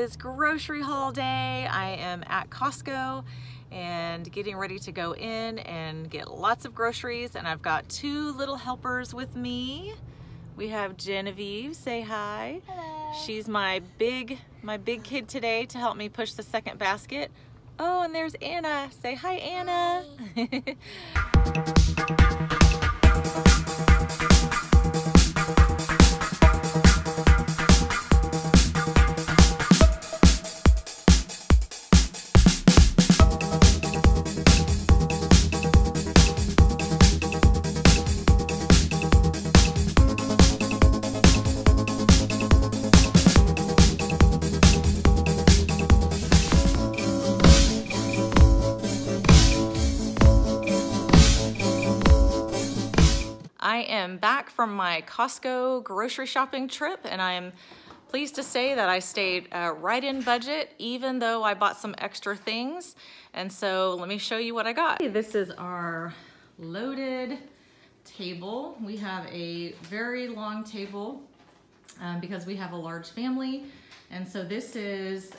is grocery haul day. I am at Costco and getting ready to go in and get lots of groceries, and I've got two little helpers with me. We have Genevieve, say hi. Hello. She's my big kid today to help me push the second basket. Oh, and there's Anna. Say hi, Anna. I am back from my Costco grocery shopping trip, and I am pleased to say that I stayed right in budget, even though I bought some extra things. And so let me show you what I got. This is our loaded table. We have a very long table because we have a large family. And so this is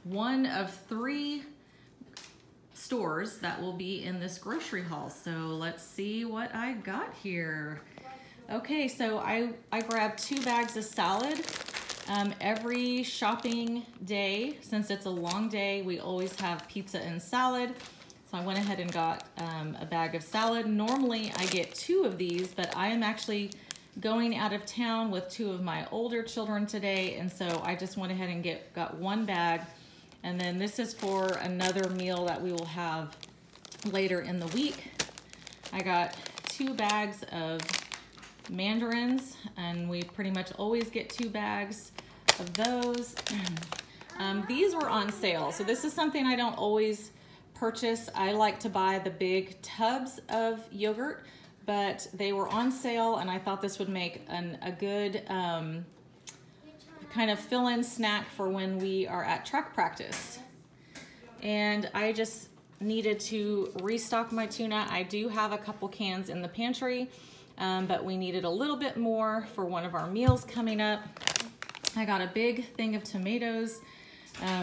one of 3 stores that will be in this grocery haul. So let's see what I got here. Okay, so I grabbed 2 bags of salad. Every shopping day, since it's a long day, we always have pizza and salad. So I went ahead and got a bag of salad. Normally I get 2 of these, but I am actually going out of town with 2 of my older children today, and so I just went ahead and got 1 bag. And then this is for another meal that we will have later in the week. I got 2 bags of mandarins, and we pretty much always get 2 bags of those. These were on sale, so this is something I don't always purchase. I like to buy the big tubs of yogurt, but they were on sale, and I thought this would make a good kind of fill-in snack for when we are at track practice. And I just needed to restock my tuna. I do have a couple cans in the pantry, but we needed a little bit more for one of our meals coming up. I got a big thing of tomatoes.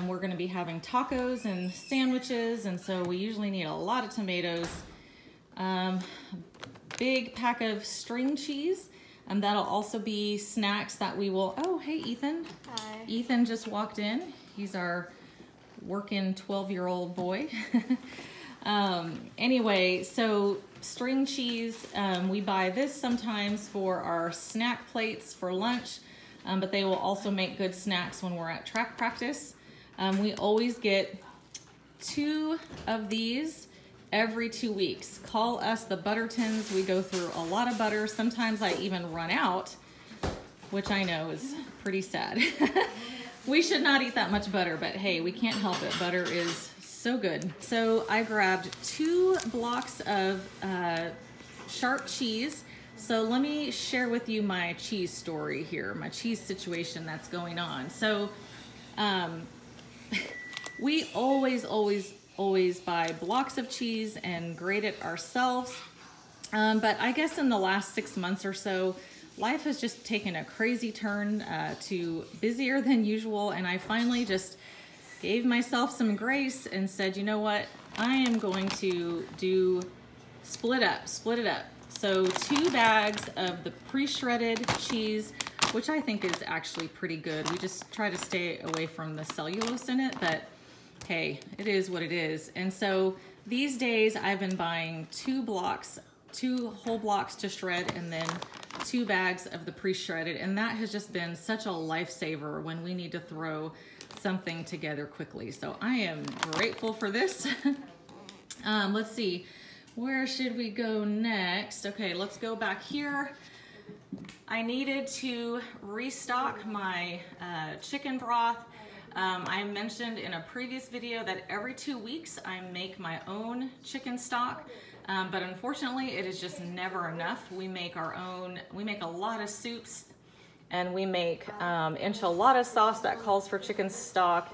We're gonna be having tacos and sandwiches, and so we usually need a lot of tomatoes. Big pack of string cheese. And that'll also be snacks that we will, oh, hey, Ethan. Hi. Ethan just walked in. He's our working 12-year-old boy. Anyway, so string cheese, we buy this sometimes for our snack plates for lunch, but they will also make good snacks when we're at track practice. We always get 2 of these every 2 weeks. Call us the butter tins. We go through a lot of butter. Sometimes I even run out, which I know is pretty sad. We should not eat that much butter, but hey, we can't help it. Butter is so good. So I grabbed 2 blocks of sharp cheese. So let me share with you my cheese story here, my cheese situation that's going on. So we always buy blocks of cheese and grate it ourselves. But I guess in the last 6 months or so, life has just taken a crazy turn to busier than usual. And I finally just gave myself some grace and said, you know what? I am going to split it up. So 2 bags of the pre-shredded cheese, which I think is actually pretty good. We just try to stay away from the cellulose in it, but hey, it is what it is. And so these days I've been buying 2 whole blocks to shred, and then 2 bags of the pre-shredded. And that has just been such a lifesaver when we need to throw something together quickly. So I am grateful for this. Let's see, where should we go next? Okay, let's go back here. I needed to restock my chicken broth. I mentioned in a previous video that every 2 weeks I make my own chicken stock, but unfortunately it is just never enough. We make our own, we make a lot of soups, and we make enchilada sauce that calls for chicken stock.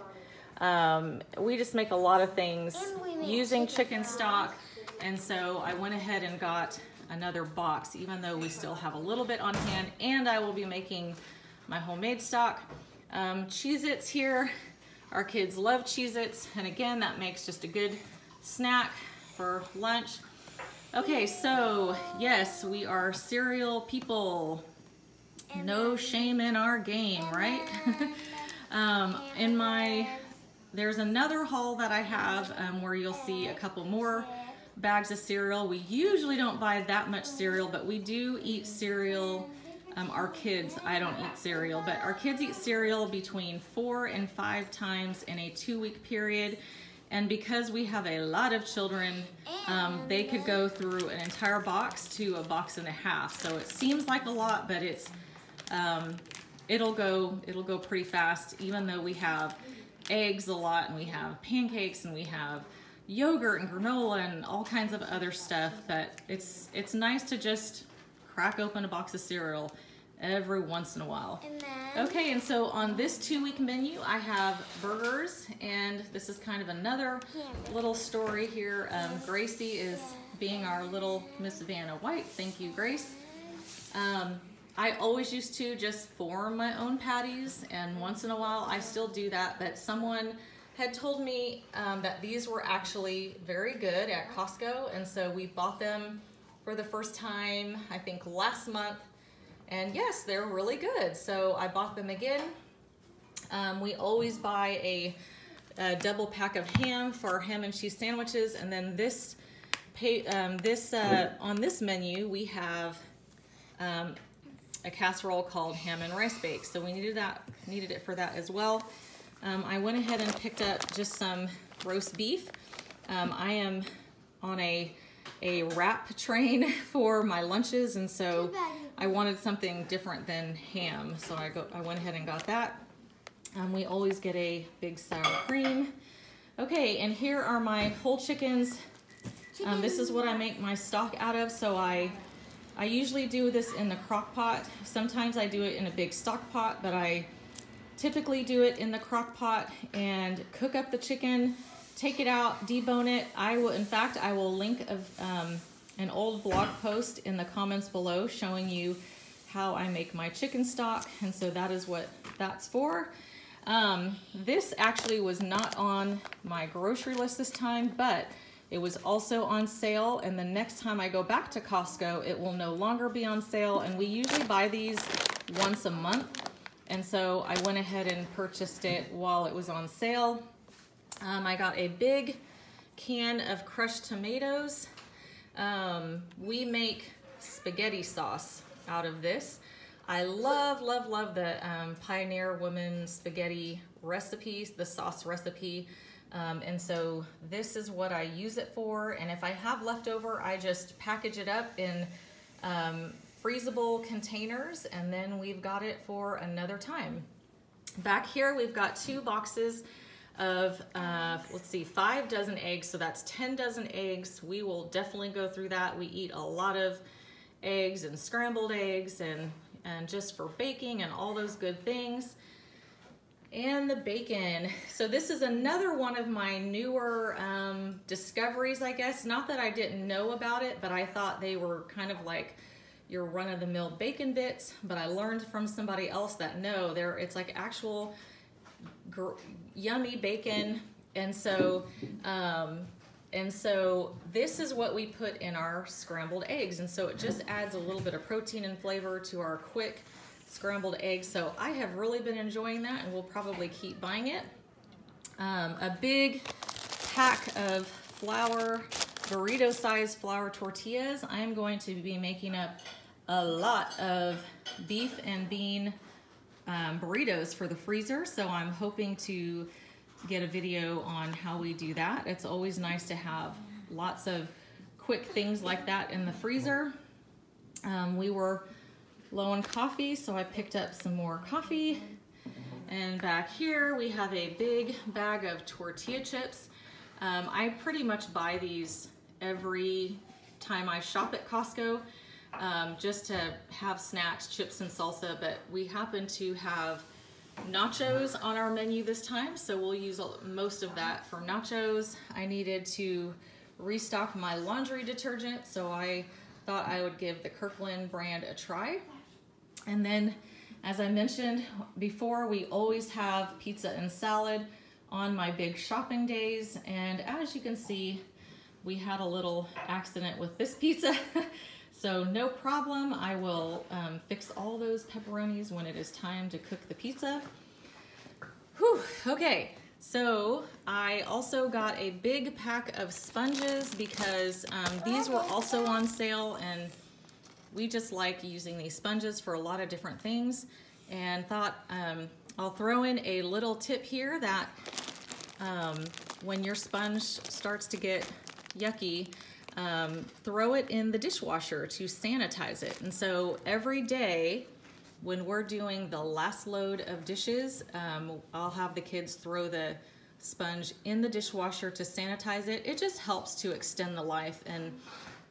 We just make a lot of things using chicken stock, and so I went ahead and got another box, even though we still have a little bit on hand, and I will be making my homemade stock. Cheez-Its here. Our kids love Cheez-Its, and again, that makes just a good snack for lunch. Okay, so yes, we are cereal people. No shame in our game, right? There's another haul that I have where you'll see a couple more bags of cereal. We usually don't buy that much cereal, but we do eat cereal. Our kids, I don't eat cereal, but our kids eat cereal between 4 and 5 times in a 2-week period. And because we have a lot of children, they could go through an entire box to a box and a half. So it seems like a lot, but it's it'll go pretty fast, even though we have eggs a lot, and we have pancakes, and we have yogurt and granola and all kinds of other stuff. But it's nice to just crack open a box of cereal every once in a while. Okay, and so on this 2-week menu, I have burgers, and this is kind of another little story here. Gracie is being our little Miss Vanna White. Thank you, Grace. I always used to just form my own patties, and once in a while I still do that, but someone had told me that these were actually very good at Costco, and so we bought them for the first time, I think last month, and yes, they're really good. So I bought them again. We always buy a double pack of ham for our ham and cheese sandwiches, and then on this menu we have a casserole called ham and rice bake. So we needed it for that as well. I went ahead and picked up just some roast beef. I am on a wrap train for my lunches, and so I wanted something different than ham, so I went ahead and got that. We always get a big sour cream. Okay, and here are my whole chickens. This is what I make my stock out of. So I usually do this in the crock pot. Sometimes I do it in a big stock pot, but I typically do it in the crock pot and cook up the chicken, take it out, debone it. I will link an old blog post in the comments below showing you how I make my chicken stock, and so that is what that's for. This actually was not on my grocery list this time, but it was also on sale, and the next time I go back to Costco, it will no longer be on sale, and we usually buy these once a month, and so I went ahead and purchased it while it was on sale. I got a big can of crushed tomatoes. We make spaghetti sauce out of this. I love, love, love the Pioneer Woman spaghetti recipes, the sauce recipe. And so this is what I use it for, and if I have leftover, I just package it up in freezable containers, and then we've got it for another time. Back here we've got 2 boxes of, let's see, 5 dozen eggs, so that's 10 dozen eggs. We will definitely go through that. We eat a lot of eggs and scrambled eggs and just for baking and all those good things. And the bacon. So this is another one of my newer discoveries, I guess. Not that I didn't know about it, but I thought they were kind of like your run-of-the-mill bacon bits. But I learned from somebody else that no, it's like actual yummy bacon. And so this is what we put in our scrambled eggs. And so it just adds a little bit of protein and flavor to our quick scrambled eggs. So I have really been enjoying that, and we'll probably keep buying it. A big pack of flour, burrito-sized flour tortillas. I am going to be making up a lot of beef and bean burritos for the freezer, so I'm hoping to get a video on how we do that. It's always nice to have lots of quick things like that in the freezer. We were low on coffee, so I picked up some more coffee. And back here we have a big bag of tortilla chips. I pretty much buy these every time I shop at Costco, just to have snacks, chips and salsa, but we happen to have nachos on our menu this time, so we'll use most of that for nachos. I needed to restock my laundry detergent, so I thought I would give the Kirkland brand a try. And then As I mentioned before, we always have pizza and salad on my big shopping days, and as you can see, we had a little accident with this pizza. So no problem, I will fix all those pepperonis when it is time to cook the pizza. Whew, okay, so I also got a big pack of sponges because these were also on sale, and we just like using these sponges for a lot of different things, and thought I'll throw in a little tip here that when your sponge starts to get yucky, throw it in the dishwasher to sanitize it. And so every day when we're doing the last load of dishes, I'll have the kids throw the sponge in the dishwasher to sanitize it. It just helps to extend the life. And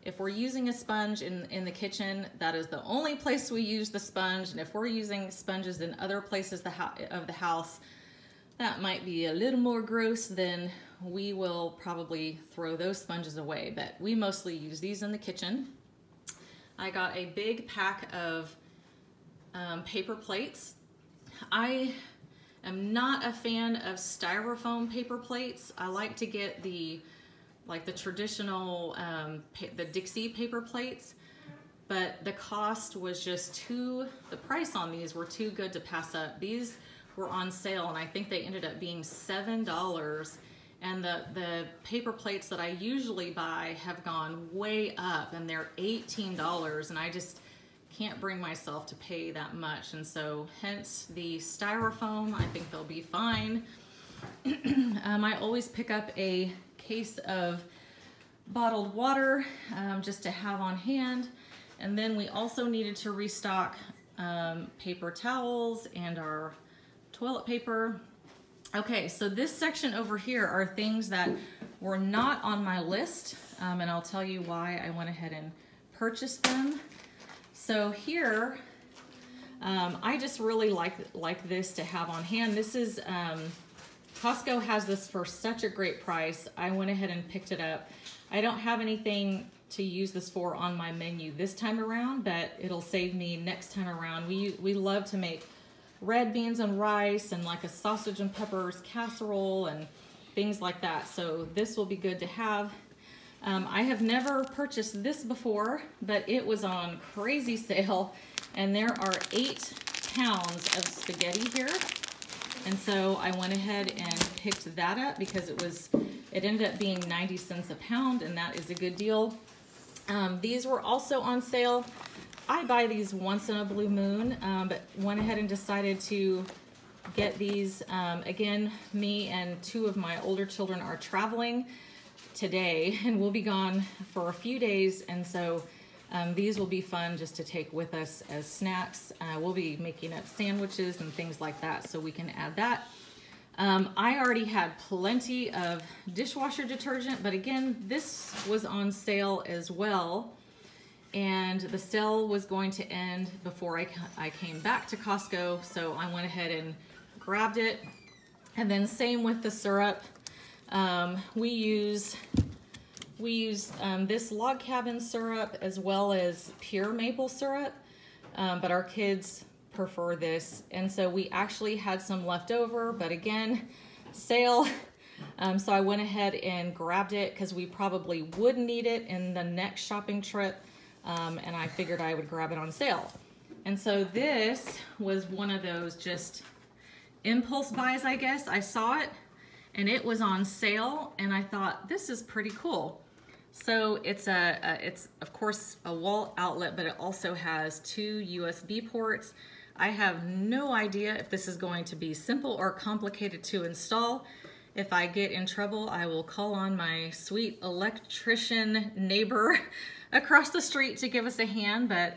if we're using a sponge in the kitchen, that is the only place we use the sponge. And if we're using sponges in other places of the house, that might be a little more gross, then we will probably throw those sponges away, but we mostly use these in the kitchen. I got a big pack of paper plates. I am not a fan of styrofoam paper plates. I like to get the traditional, the Dixie paper plates, but the cost was just the price on these were too good to pass up. These were on sale, and I think they ended up being $7. And the paper plates that I usually buy have gone way up, and they're $18, and I just can't bring myself to pay that much. And so hence the styrofoam, I think they'll be fine. I always pick up a case of bottled water just to have on hand. And then we also needed to restock paper towels and our toilet paper. Okay, so this section over here are things that were not on my list, and I'll tell you why I went ahead and purchased them. So here, I just really like this to have on hand. This is, Costco has this for such a great price. I went ahead and picked it up. I don't have anything to use this for on my menu this time around, but it'll save me next time around. We love to make red beans and rice and like a sausage and peppers casserole and things like that. So this will be good to have. I have never purchased this before, but it was on crazy sale, and there are 8 pounds of spaghetti here. And so I went ahead and picked that up because it ended up being 90 cents a pound, and that is a good deal. These were also on sale. I buy these once in a blue moon, but went ahead and decided to get these. Again, me and 2 of my older children are traveling today, and we'll be gone for a few days, and so these will be fun just to take with us as snacks. We'll be making up sandwiches and things like that, so we can add that. I already had plenty of dishwasher detergent, but again, this was on sale as well. And the sale was going to end before I came back to Costco, so I went ahead and grabbed it. And then same with the syrup. We use this log cabin syrup as well as pure maple syrup, but our kids prefer this. And so we actually had some left over, but again, sale. So I went ahead and grabbed it because we probably would need it in the next shopping trip. And I figured I would grab it on sale. And so this was one of those just impulse buys, I guess. I saw it and it was on sale, and I thought, this is pretty cool. So it's of course a wall outlet, but it also has 2 USB ports. I have no idea if this is going to be simple or complicated to install. If I get in trouble, I will call on my sweet electrician neighbor across the street to give us a hand, but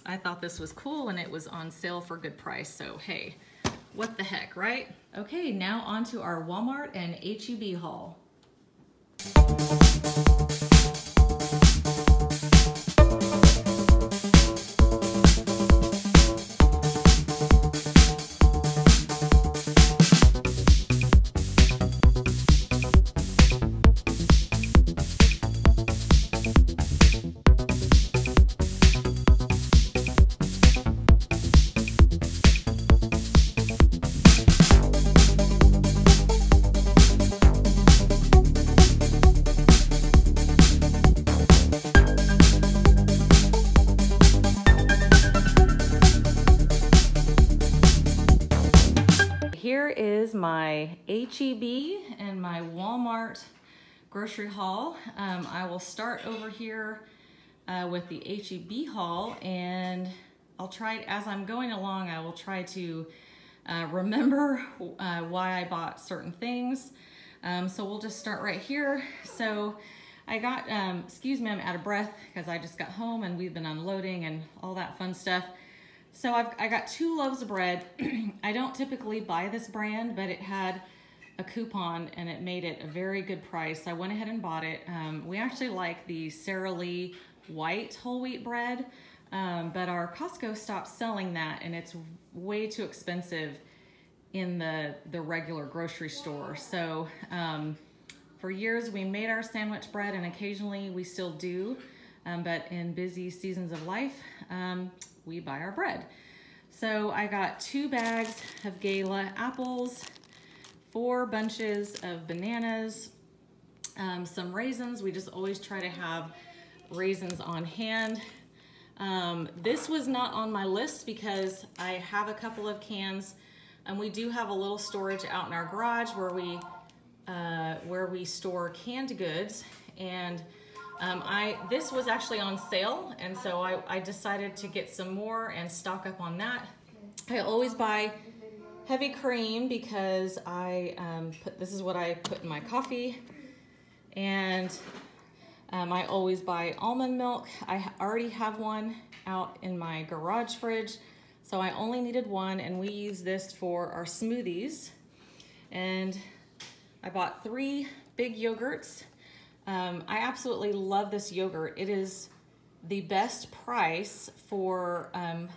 I thought this was cool and it was on sale for a good price, so hey, what the heck, right? Okay, now on to our Walmart and HEB haul. here is my HEB and my Walmart grocery haul. I will start over here with the HEB haul, and I'll try, as I'm going along, I will try to remember why I bought certain things. So we'll just start right here. So I got, excuse me, I'm out of breath because I just got home and we've been unloading and all that fun stuff. So I got 2 loaves of bread. I don't typically buy this brand, but it had a coupon and it made it a very good price. I went ahead and bought it. We actually like the Sara Lee white whole wheat bread, but our Costco stopped selling that and it's way too expensive in the regular grocery store. So for years we made our sandwich bread, and occasionally we still do, but in busy seasons of life, we buy our bread. So I got 2 bags of Gala apples, 4 bunches of bananas, some raisins. We just always try to have raisins on hand. This was not on my list because I have a couple of cans, and we do have a little storage out in our garage where we store canned goods. And this was actually on sale, and so I decided to get some more and stock up on that. I always buy heavy cream because this is what I put in my coffee, and I always buy almond milk. I already have one out in my garage fridge, so I only needed one, and we use this for our smoothies. And I bought 3 big yogurts. I absolutely love this yogurt. It is the best price for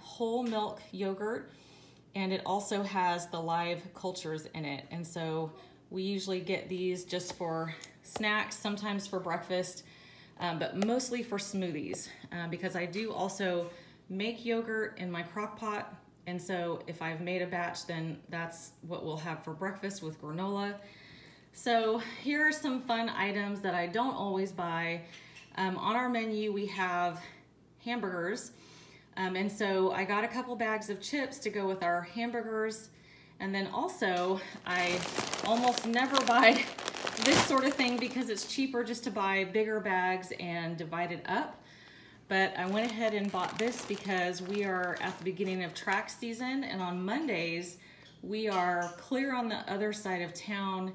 whole milk yogurt, and it also has the live cultures in it. And so we usually get these just for snacks, sometimes for breakfast, but mostly for smoothies, because I do also make yogurt in my crock pot. And so if I've made a batch, then that's what we'll have for breakfast with granola. So here are some fun items that I don't always buy. On our menu, we have hamburgers. And so I got a couple bags of chips to go with our hamburgers. And then also, I almost never buy this sort of thing because it's cheaper just to buy bigger bags and divide it up. But I went ahead and bought this because we are at the beginning of track season, and on Mondays, we are clear on the other side of town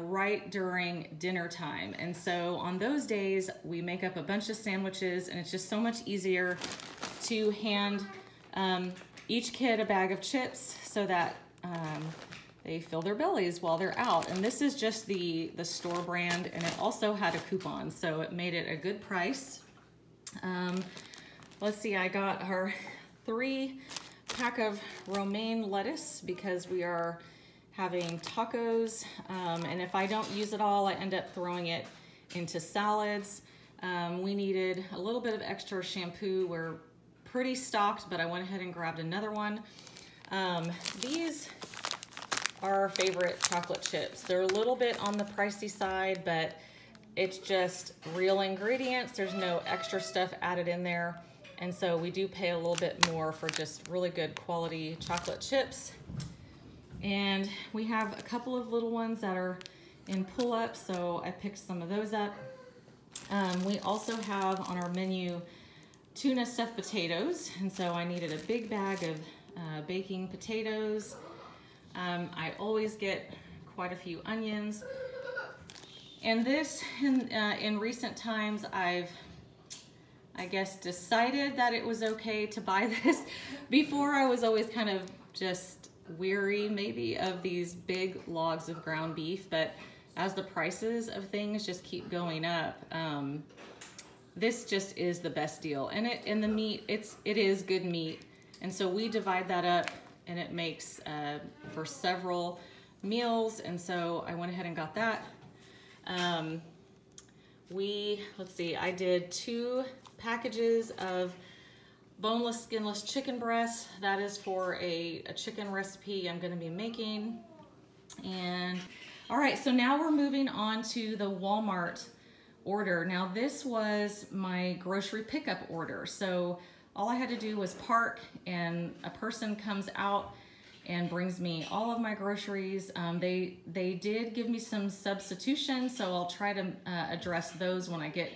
right during dinner time. And so on those days, we make up a bunch of sandwiches, and it's just so much easier to hand each kid a bag of chips so that they fill their bellies while they're out. And this is just the store brand, and it also had a coupon, so it made it a good price. Let's see, I got our 3 pack of romaine lettuce because we are having tacos, and if I don't use it all, I end up throwing it into salads. We needed a little bit of extra shampoo. We're pretty stocked, but I went ahead and grabbed another one. These are our favorite chocolate chips. They're a little bit on the pricey side, but it's just real ingredients. There's no extra stuff added in there. And so we do pay a little bit more for just really good quality chocolate chips. And we have a couple of little ones that are in pull-up, so I picked some of those up. We also have on our menu tuna stuffed potatoes, and so I needed a big bag of baking potatoes. I always get quite a few onions. And this, in recent times, I guess, decided that it was okay to buy this. Before, I was always kind of just weary maybe of these big logs of ground beef, but as the prices of things just keep going up, this just is the best deal. And the meat, it is good meat, and so we divide that up, and it makes for several meals. And so I went ahead and got that. Let's see, I did 2 packages of boneless, skinless chicken breasts. That is for a chicken recipe I'm gonna be making. And all right, so now we're moving on to the Walmart order. Now this was my grocery pickup order. So all I had to do was park, and a person comes out and brings me all of my groceries. They did give me some substitutions, so I'll try to address those when I get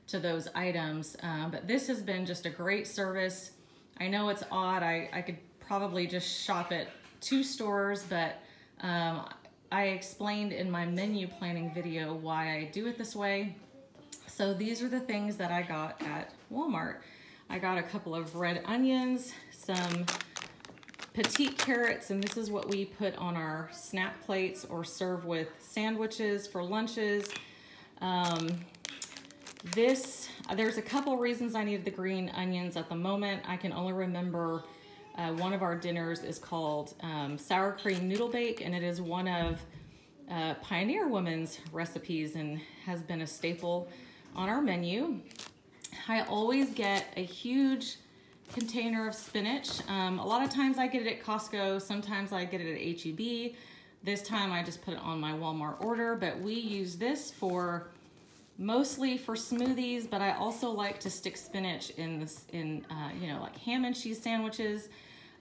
to those items. But this has been just a great service. I know it's odd. I could probably just shop at 2 stores, but I explained in my menu planning video why I do it this way. So these are the things that I got at Walmart. I got a couple of red onions, some petite carrots, and this is what we put on our snack plates or serve with sandwiches for lunches. There's a couple reasons I needed the green onions at the moment. I can only remember one of our dinners is called sour cream noodle bake, and it is one of Pioneer Woman's recipes and has been a staple on our menu. I always get a huge container of spinach. A lot of times I get it at Costco, sometimes I get it at HEB. This time I just put it on my Walmart order, but we use this mostly for smoothies, but I also like to stick spinach in like ham and cheese sandwiches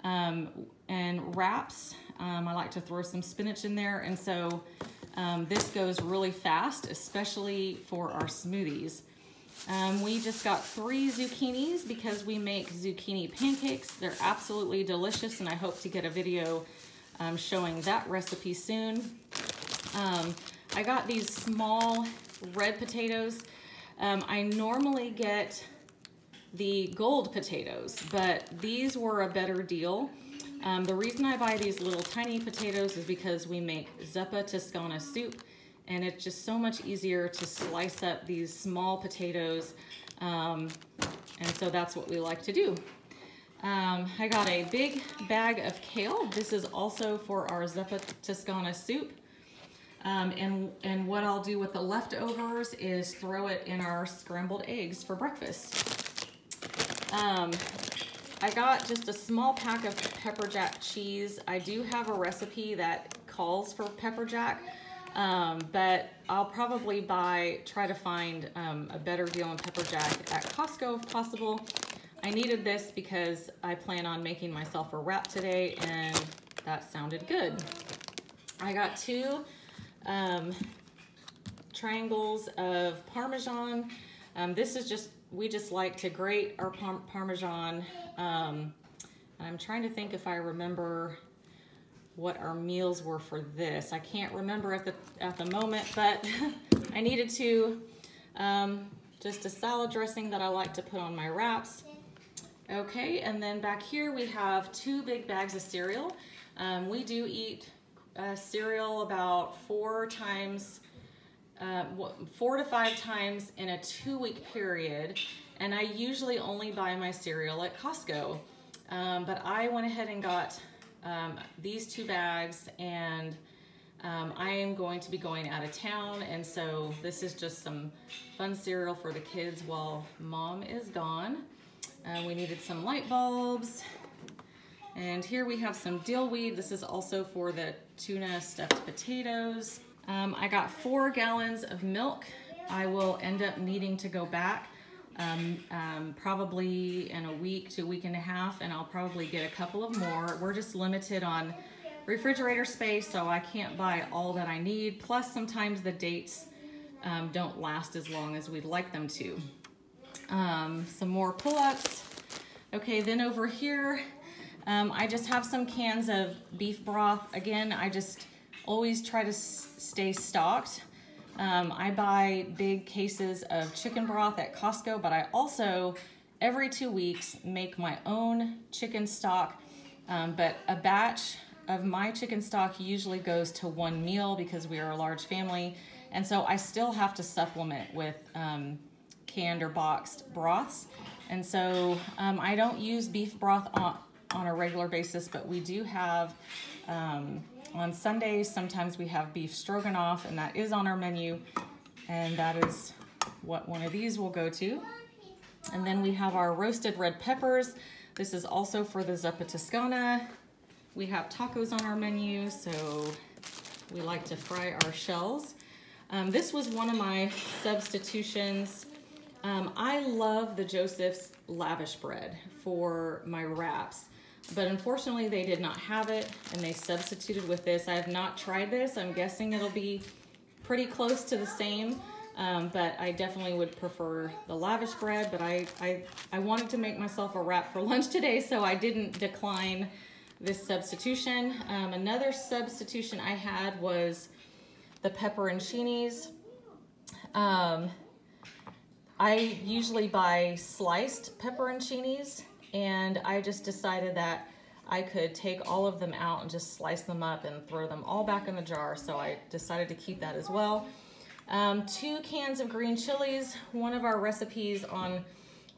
and wraps. I like to throw some spinach in there, and so this goes really fast, especially for our smoothies. We just got 3 zucchinis because we make zucchini pancakes. They're absolutely delicious, and I hope to get a video showing that recipe soon. I got these small red potatoes. I normally get the gold potatoes, but these were a better deal. The reason I buy these little tiny potatoes is because we make zuppa Toscana soup, and it's just so much easier to slice up these small potatoes, and so that's what we like to do. I got a big bag of kale. This is also for our zuppa Toscana soup. And what I'll do with the leftovers is throw it in our scrambled eggs for breakfast. I got just a small pack of pepper jack cheese. I do have a recipe that calls for pepper jack, but I'll probably try to find a better deal on pepper jack at Costco if possible. I needed this because I plan on making myself a wrap today, and that sounded good. I got 2 triangles of Parmesan. This is we just like to grate our Parmesan. I'm trying to think if I remember what our meals were for this. I can't remember at the moment, but I needed to. Just a salad dressing that I like to put on my wraps. Okay, and then back here we have 2 big bags of cereal. We do eat cereal about 4 to 5 times in a 2-week period, and I usually only buy my cereal at Costco. But I went ahead and got these 2 bags, and I am going to be going out of town, and so this is just some fun cereal for the kids while Mom is gone. We needed some light bulbs, and here we have some dill weed. This is also for the tuna stuffed potatoes. I got 4 gallons of milk. I will end up needing to go back probably in a week to a week and a half, and I'll probably get a couple of more. We're just limited on refrigerator space, so I can't buy all that I need. Plus, sometimes the dates don't last as long as we'd like them to. Some more pull-ups. Okay, then over here, I just have some cans of beef broth. Again, I just always try to stay stocked. I buy big cases of chicken broth at Costco, but I also, every 2 weeks, make my own chicken stock. But a batch of my chicken stock usually goes to 1 meal because we are a large family. And so I still have to supplement with canned or boxed broths. And so I don't use beef broth on a regular basis, but we do have, on Sundays, sometimes we have beef stroganoff, and that is on our menu, and that is what one of these will go to. And then we have our roasted red peppers. This is also for the zuppa Toscana. We have tacos on our menu, so we like to fry our shells. This was one of my substitutions. I love the Joseph's lavish bread for my wraps. but unfortunately they did not have it and they substituted with this. I have not tried this. I'm guessing it'll be pretty close to the same, but I definitely would prefer the lavish bread, but I wanted to make myself a wrap for lunch today, so I didn't decline this substitution. Another substitution I had was the Peperoncinis. I usually buy sliced Peperoncinis, and I just decided that I could take all of them out and just slice them up and throw them all back in the jar, so I decided to keep that as well. 2 cans of green chilies. One of our recipes on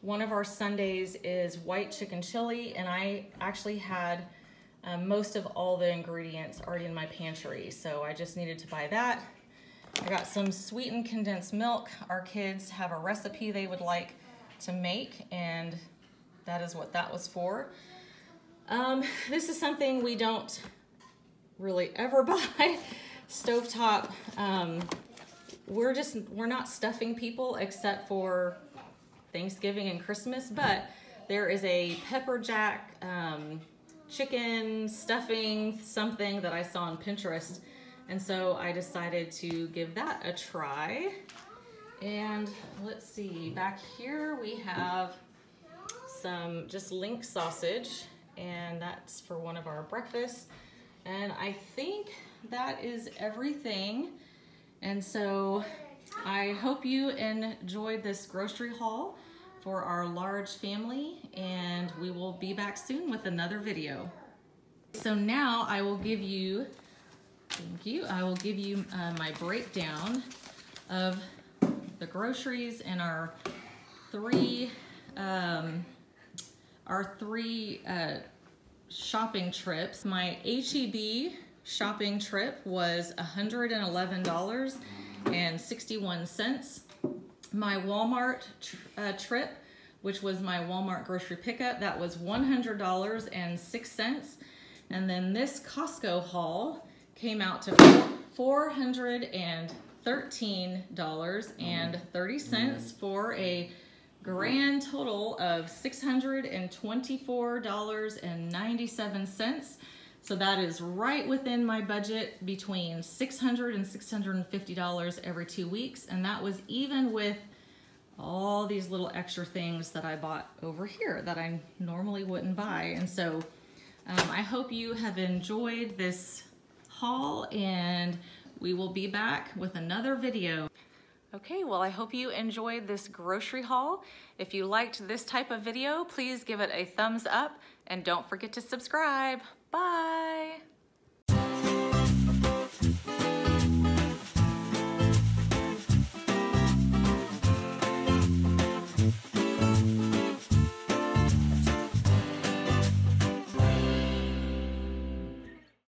one of our Sundays is white chicken chili, and I actually had most of all the ingredients already in my pantry, so I just needed to buy that. I got some sweetened condensed milk. Our kids have a recipe they would like to make, and that is what that was for. This is something we don't really ever buy. Stovetop. We're not stuffing people except for Thanksgiving and Christmas, but there is a pepper jack chicken stuffing something that I saw on Pinterest, and so I decided to give that a try. And let's see, back here we have some just link sausage, and that's for one of our breakfasts. And I think that is everything. And so I hope you enjoyed this grocery haul for our large family, and we will be back soon with another video. So now I will give you, my breakdown of the groceries and our three shopping trips. My HEB shopping trip was $111.61. My Walmart trip, which was my Walmart grocery pickup, that was $100.06. And then this Costco haul came out to $413.30 for a grand total of $624.97. So that is right within my budget, between $600 and $650 every 2 weeks. And that was even with all these little extra things that I bought over here that I normally wouldn't buy. And so I hope you have enjoyed this haul, and we will be back with another video. Okay, well, I hope you enjoyed this grocery haul. If you liked this type of video, please give it a thumbs up and don't forget to subscribe. Bye.